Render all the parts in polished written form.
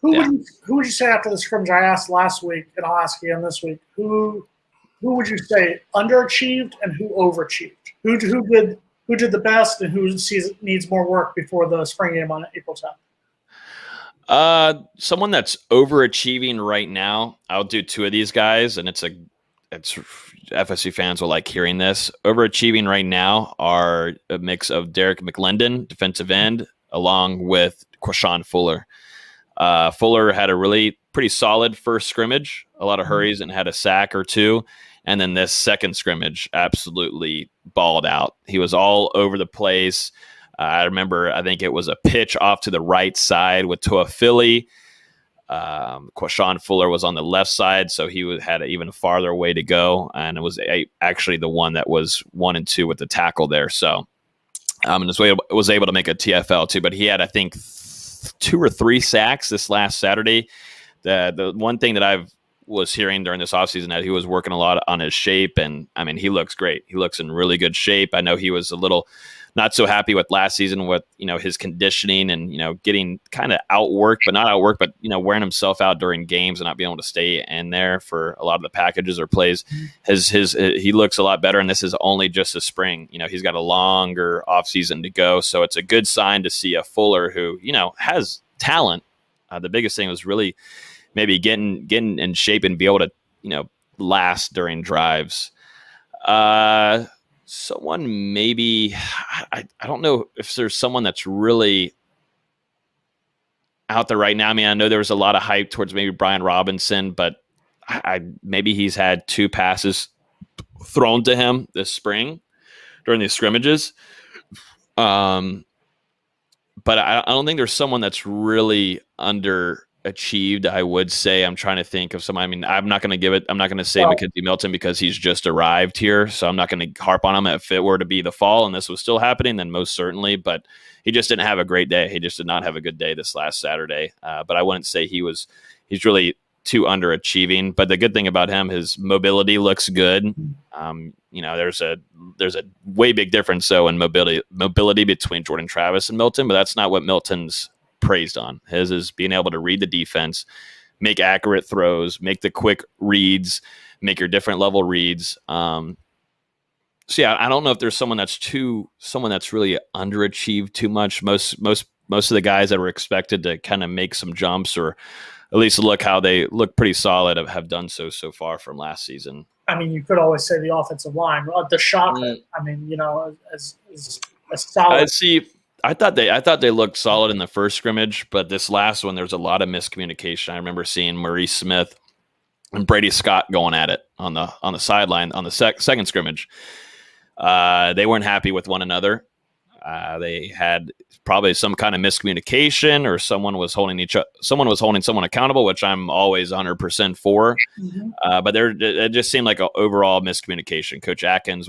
Who would you say after the scrimmage? I asked last week, and I'll ask again this week. Who would you say underachieved and who overachieved? Who did the best and who needs more work before the spring game on April 10th? Someone that's overachieving right now. I'll do two of these guys, and it's FSU fans will like hearing this. Overachieving right now are a mix of Derrick McClendon, defensive end, along with Quashon Fuller. Fuller had a really pretty solid first scrimmage, a lot of hurries, and had a sack or two. And then this second scrimmage absolutely balled out. He was all over the place. I remember, I think it was a pitch off to the right side with Toa Philly. Quashon Fuller was on the left side, so he had an even farther way to go. And it was actually the one that was 1 and 2 with the tackle there. So and was able to make a TFL too. But he had, I think, 2 or 3 sacks this last Saturday. The one thing that I've was hearing during this offseason that he was working a lot on his shape, and I mean, he looks great. He looks in really good shape. I know he was a little not so happy with last season with, his conditioning and, getting kind of outworked, but not outworked, but, wearing himself out during games and not being able to stay in there for a lot of the packages or plays. He looks a lot better, and this is only just a spring. He's got a longer offseason to go, so it's a good sign to see a Fuller who, has talent. The biggest thing was really maybe getting in shape and be able to, last during drives. Someone maybe, I don't know if there's someone that's really out there right now. I mean, I know there was a lot of hype towards maybe Brian Robinson, but maybe he's had 2 passes thrown to him this spring during these scrimmages. But I don't think there's someone that's really underachieved. I would say, I'm trying to think of someone. I mean, I'm not going to say Mackenzie Milton because he's just arrived here. So I'm not going to harp on him. If it were to be the fall and this was still happening, then most certainly, but he just didn't have a great day. He just did not have a good day this last Saturday. But I wouldn't say he's really too underachieving. But the good thing about him, his mobility looks good. There's a way big difference in mobility between Jordan Travis and Milton, but that's not what Milton's praised on. His is being able to read the defense, make accurate throws, make the quick reads, make your different level reads. I don't know if there's someone that's really underachieved too much. Most of the guys that were expected to kind of make some jumps or at least look how they look pretty solid have done so far from last season. I mean, you could always say the offensive line, the shock. I mean, as solid. I thought they looked solid in the first scrimmage, but this last one, there's a lot of miscommunication. I remember seeing Maurice Smith and Brady Scott going at it on the sideline on the second scrimmage. They weren't happy with one another. They had probably some kind of miscommunication, or someone was holding someone accountable, which I'm always 100% for. But it just seemed like an overall miscommunication. Coach Atkins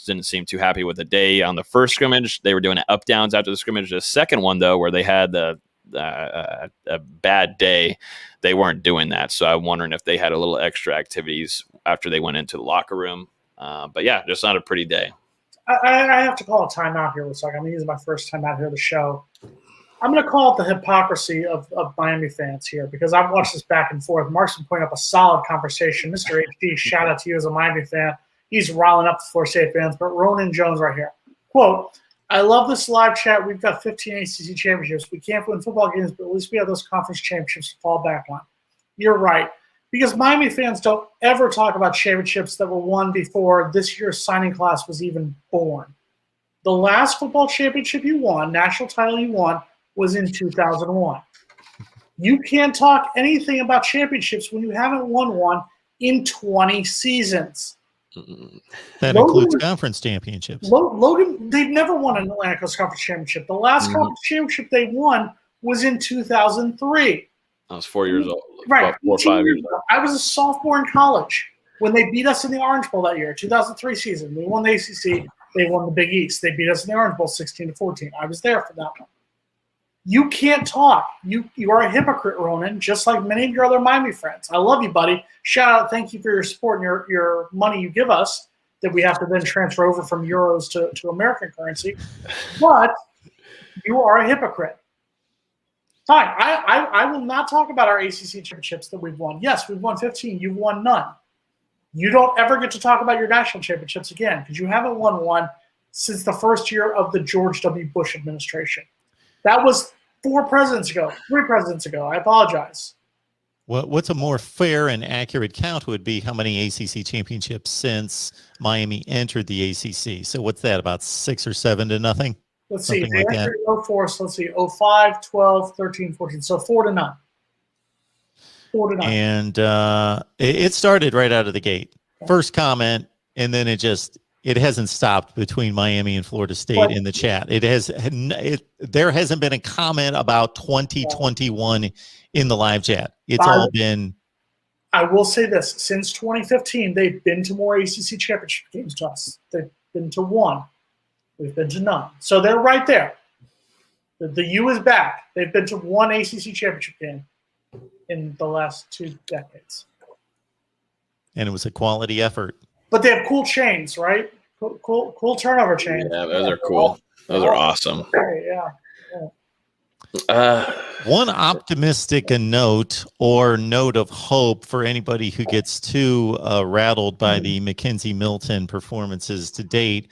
didn't seem too happy with the day on the first scrimmage. They were doing up downs after the scrimmage. The second one, though, where they had a bad day, they weren't doing that. So I'm wondering if they had a little extra activities after they went into the locker room. But yeah, just not a pretty day. I have to call a timeout here. Looks like I'm using my first time out here of the show. I'm going to call it the hypocrisy of Miami fans here, because I've watched this back and forth. Mark's been pointing up a solid conversation. Mr. HD, shout out to you as a Miami fan. He's riling up the Florida State fans. But Ronan Jones right here. Quote, I love this live chat. We've got 15 ACC championships. We can't win football games, but at least we have those conference championships to fall back on. You're right. Because Miami fans don't ever talk about championships that were won before this year's signing class was even born. The last football championship you won, national title you won, was in 2001. You can't talk anything about championships when you haven't won one in 20 seasons. That includes conference championships. Logan, they've never won an Atlantic Coast Conference championship. The last conference championship they won was in 2003. I was 4 years old. Right. 4 or 5 years old. I was a sophomore in college when they beat us in the Orange Bowl that year, 2003 season. We won the ACC. They won the Big East. They beat us in the Orange Bowl 16-14. I was there for that one. You can't talk. You are a hypocrite, Ronan, just like many of your other Miami friends. I love you, buddy. Shout out. Thank you for your support and your money you give us that we have to then transfer over from euros to American currency. But you are a hypocrite. Fine. I will not talk about our ACC championships that we've won. Yes, we've won 15. You've won none. You don't ever get to talk about your national championships again because you haven't won one since the first year of the George W. Bush administration. That was 3 presidents ago. I apologize. What's a more fair and accurate count would be how many ACC championships since Miami entered the ACC. So what's that, about 6 or 7 to nothing? Let's see. Something like They that. entered 04, so let's see. 05, 12, 13, 14. So 4 to 9. 4 to 9. And it started right out of the gate. First comment, and then it hasn't stopped between Miami and Florida State in the chat. There hasn't been a comment about 2021 in the live chat. It's all been. I will say this: since 2015, they've been to more ACC championship games to us. They've been to 1. We've been to none. So they're right there. The U is back. They've been to 1 ACC championship game in the last 2 decades. And it was a quality effort. But they have cool chains, right? Cool turnover chains. Yeah, those are cool. Those are awesome. Yeah. One optimistic note of hope for anybody who gets too rattled by the Mackenzie Milton performances to date.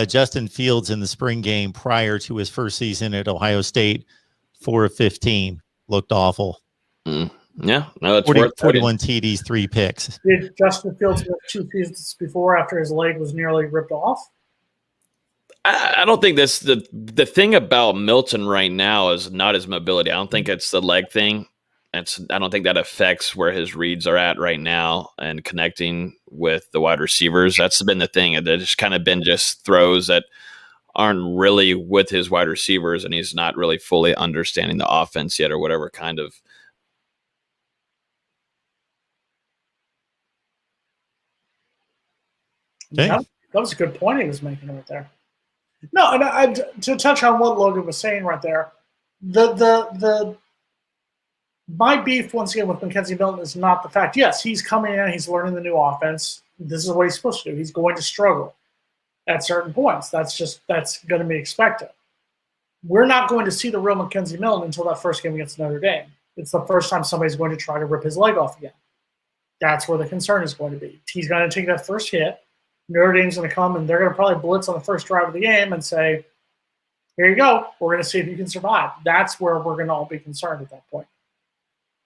Justin Fields in the spring game prior to his first season at Ohio State, 4 of 15, looked awful. Yeah, no, it's 41 TDs, 3 picks. Did Justin Fields miss 2 seasons before after his leg was nearly ripped off? I don't think that's the thing about Milton right now is not his mobility. I don't think it's the leg thing. I don't think that affects where his reads are at right now and connecting with the wide receivers. That's been the thing. There's kind of been just throws that aren't really with his wide receivers, and he's not really fully understanding the offense yet, or whatever kind of. That was a good point he was making right there. No, and to touch on what Logan was saying right there, my beef once again with Mackenzie Milton is not the fact. Yes, he's coming in, he's learning the new offense. This is what he's supposed to do. He's going to struggle at certain points. That's going to be expected. We're not going to see the real Mackenzie Milton until that first game against Notre Dame. It's the first time somebody's going to try to rip his leg off again. That's where the concern is going to be. He's going to take that first hit. Notre Dame's going to come, and they're going to probably blitz on the first drive of the game and say, here you go. We're going to see if you can survive. That's where we're going to all be concerned at that point.